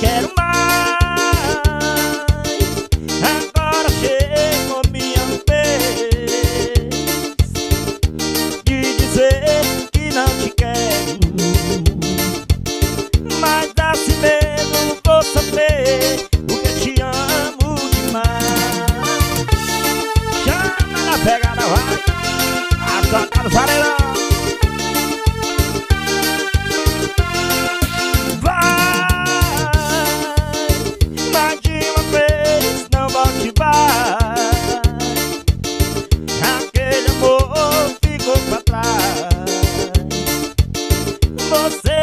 quero mais. Agora chegou minha vez de dizer que não te quero, mas assim mesmo vou sofrer, porque te amo demais. Chama na pegada, vai a tocar no farelão. Aquele amor ficou pra trás. Você